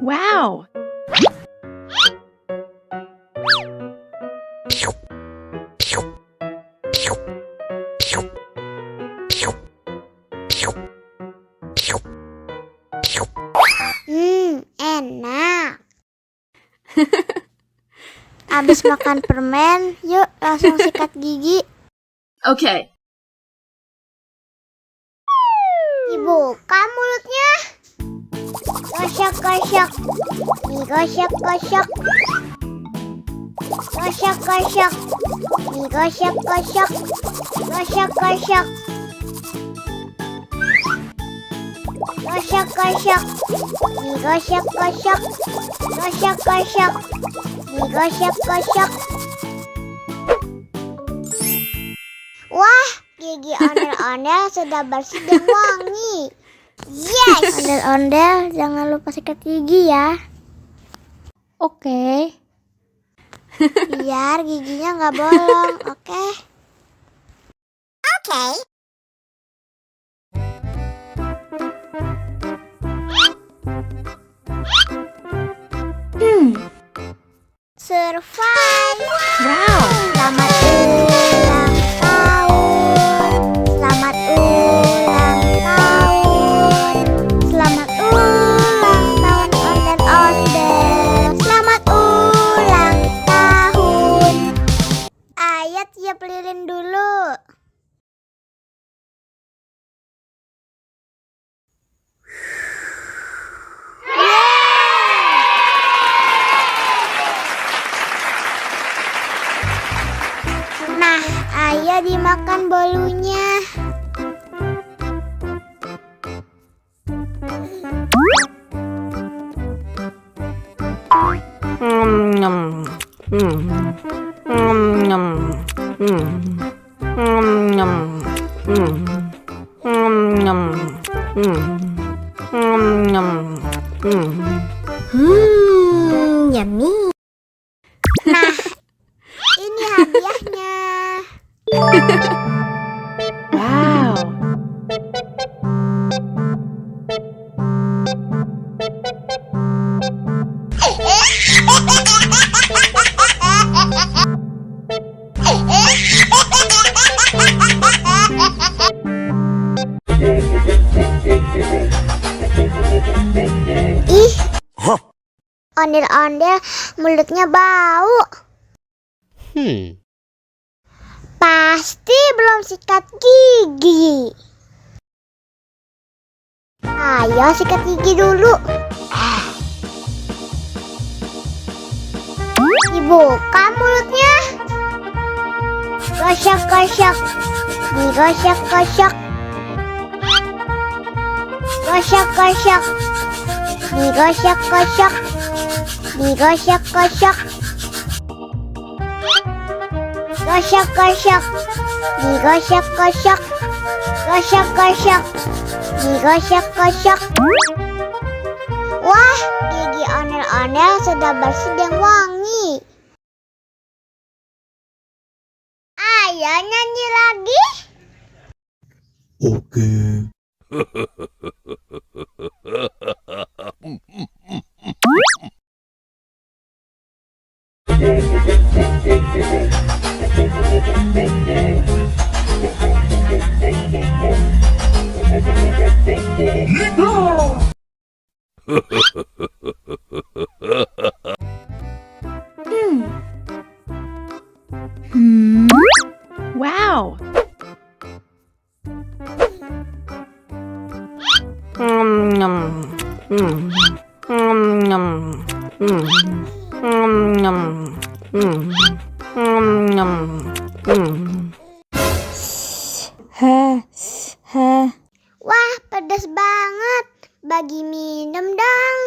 Wow! Enak. Abis makan permen, yuk langsung sikat gigi. Okay. Dibuka mulutnya. Gosok-gosok. Digosok-gosok. Gosok-gosok. Digosok-gosok. Gosok-gosok. Gosok-gosok. Digosok-gosok. Gosok-gosok. Digosok-gosok. Wah, gigi ondel-ondel sudah bersih dan wangi. Yes! Ondel-ondel, jangan lupa sikat gigi ya. Oke. Biar giginya nggak bolong, oke? Oke. Survive! Wow! Selamat ulang tahun. Selamat ulang tahun. Selamat ulang tahun ondel-ondel. Selamat ulang tahun. Ayo tiup lilin dulu. Nah, ayo dimakan bolunya. Yummy. Nah, ini hadiahnya. Wow! Ih, ondel-ondel mulutnya bau. Pasti belum sikat gigi. Ayo sikat gigi dulu. Dibuka mulutnya. Gosok-gosok. Digosok-gosok. Gosok-gosok. Digosok-gosok. Digosok-gosok. Gosok-gosok. Digosok-gosok. Gosok-gosok. Digosok-gosok. Wah, gigi ondel-ondel sudah bersih dan wangi. Ayo nyanyi lagi. Oke. Wow! Wah, pedas banget. Bagi minum dong.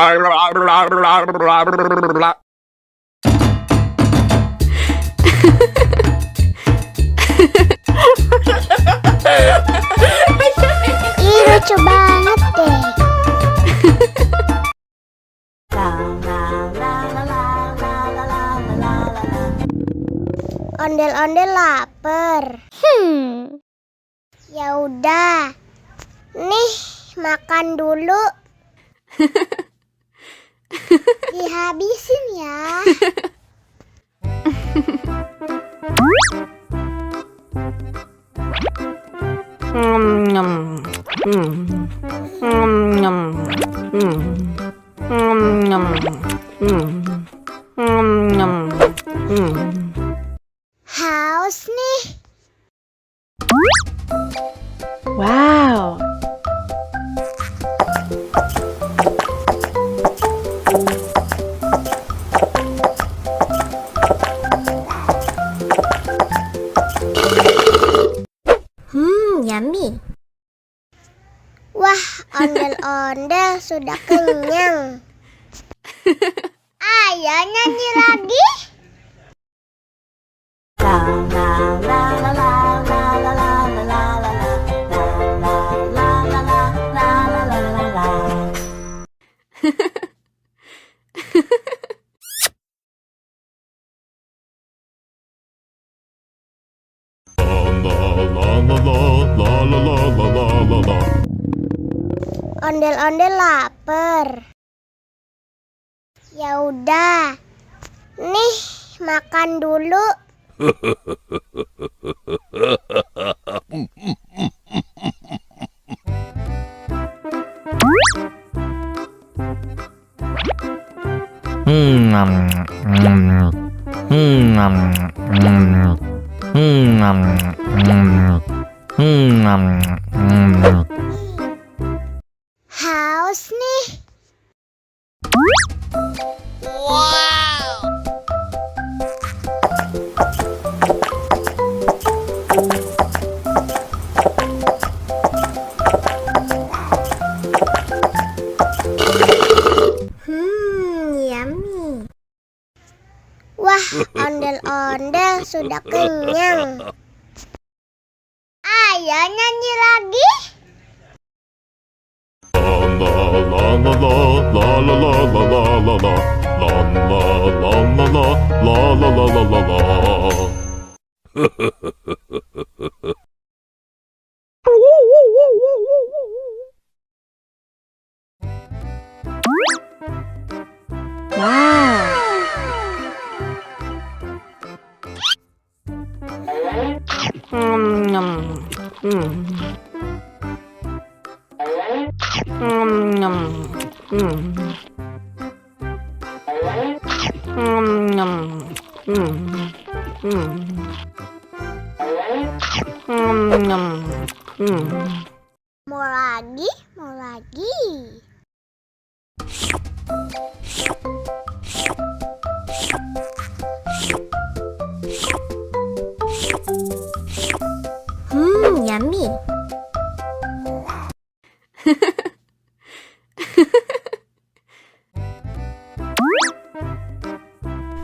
Ih, lucu banget deh. Ondel-ondel lapar. Ya udah. Nih, makan dulu. Dihabisin ya. Haus nih. Wow. Yummy. Wah, ondel-ondel sudah kenyang. Ayo nyanyi lagi. Ondel-ondel lapar. Ya udah. Nih, makan dulu. Haus nih. Yummy. Wah, ondel-ondel sudah kenyang. Ayo nyanyi lagi. Mau lagi, mau lagi. Yummy.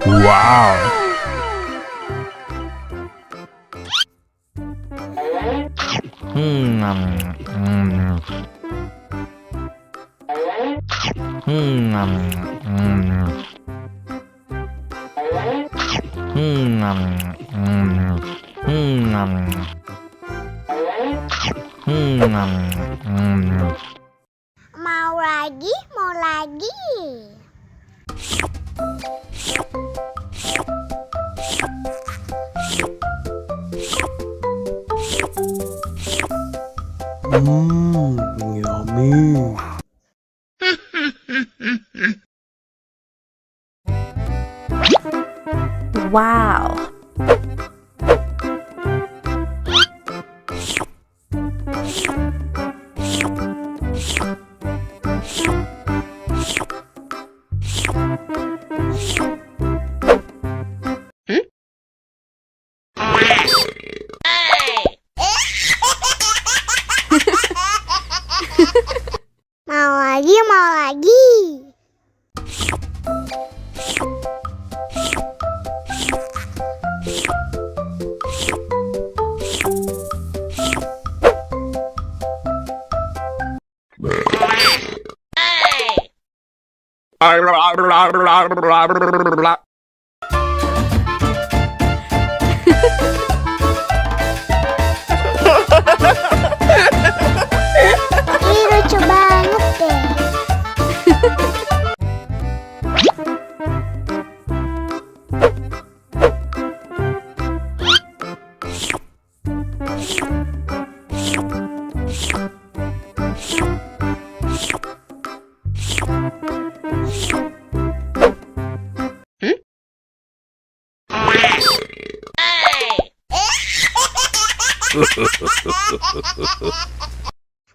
Wow. Mau lagi, mau lagi. Yummy. Wow. Mau lagi, mau lagi. Ih, lucu banget deh.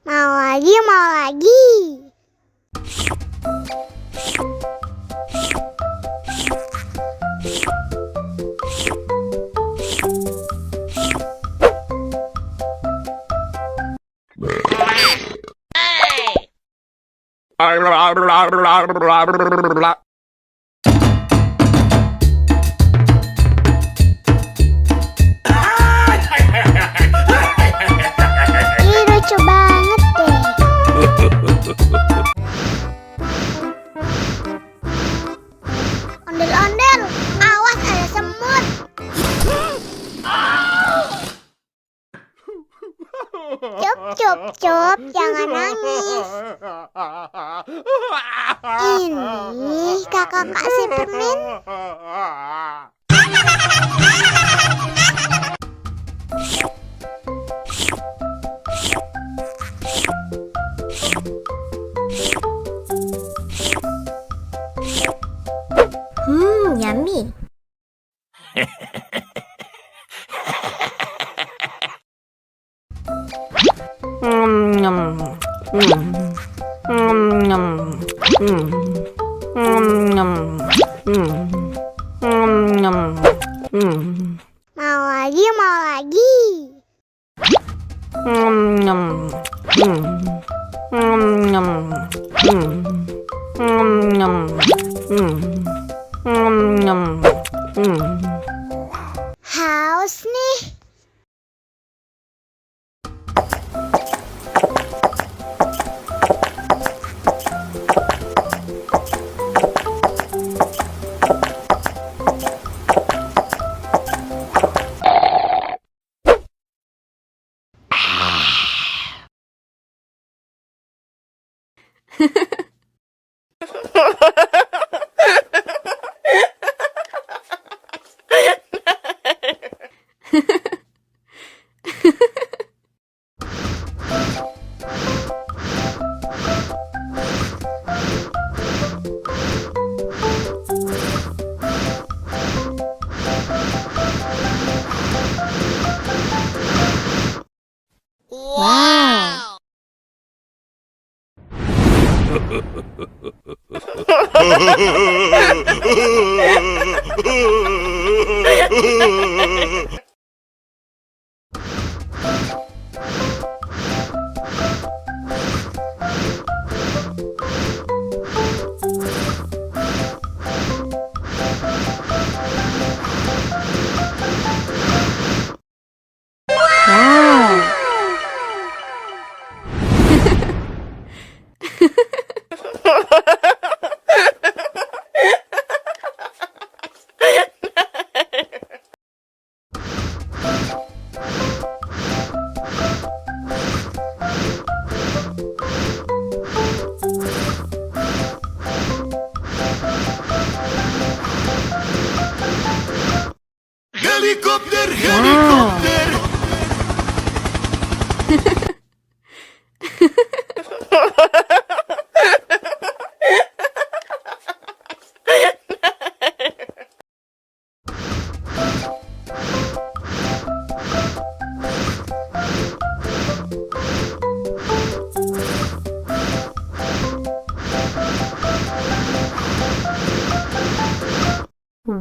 Mau lagi, mau lagi. Ih, lucu banget deh. Ondel-ondel, awas ada semut. Cup, cup, cup, jangan nangis. Ini kakak kasih permen. Yummy. Mau lagi, mau lagi. Haus nih. Wow. Wow. Helikopter, Wow. helikopter.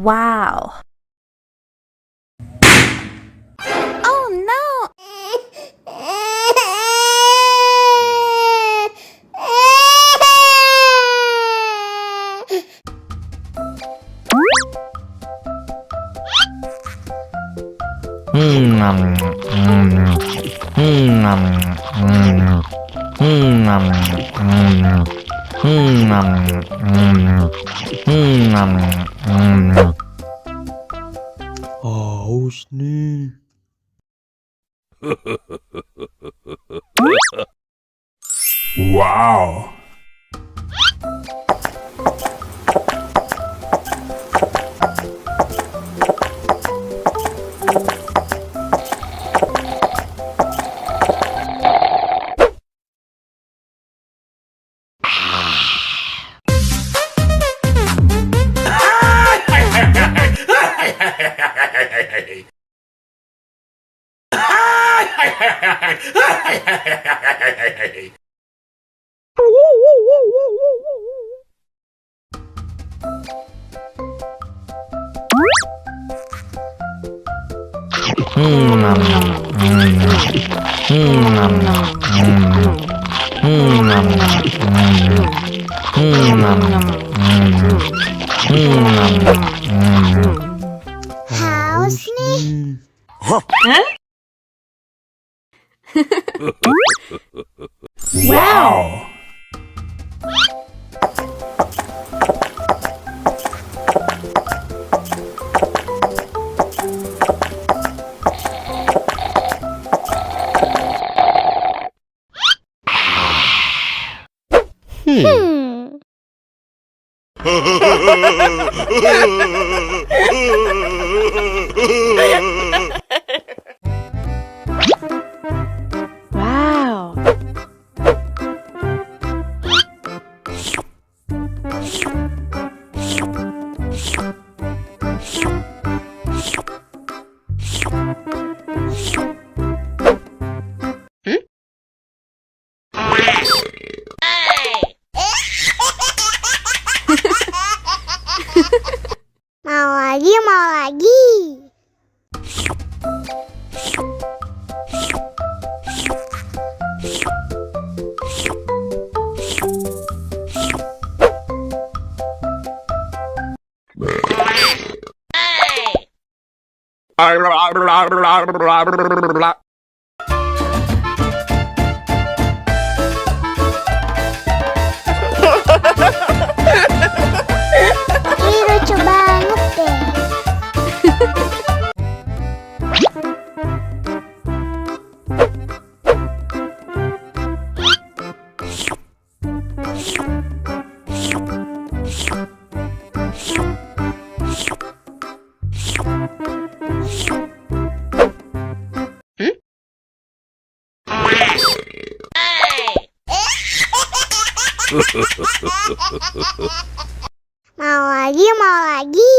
Wow. Oh no. Haus nih. Wow. Haus nih. Wow. Hmm. Wow. Mau lagi, mau lagi. Ini lucu banget deh. Mau lagi, mau lagi.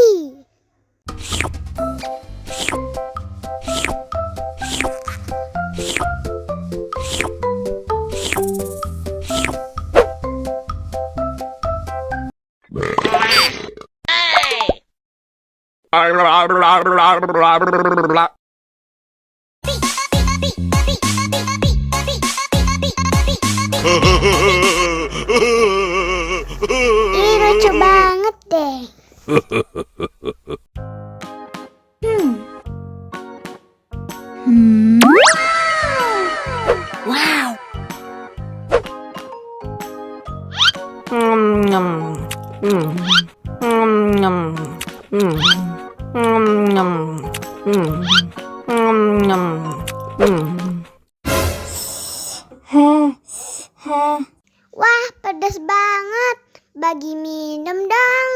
Ini lucu banget deh. Wow. Wah, pedas banget. Bagi minum dong.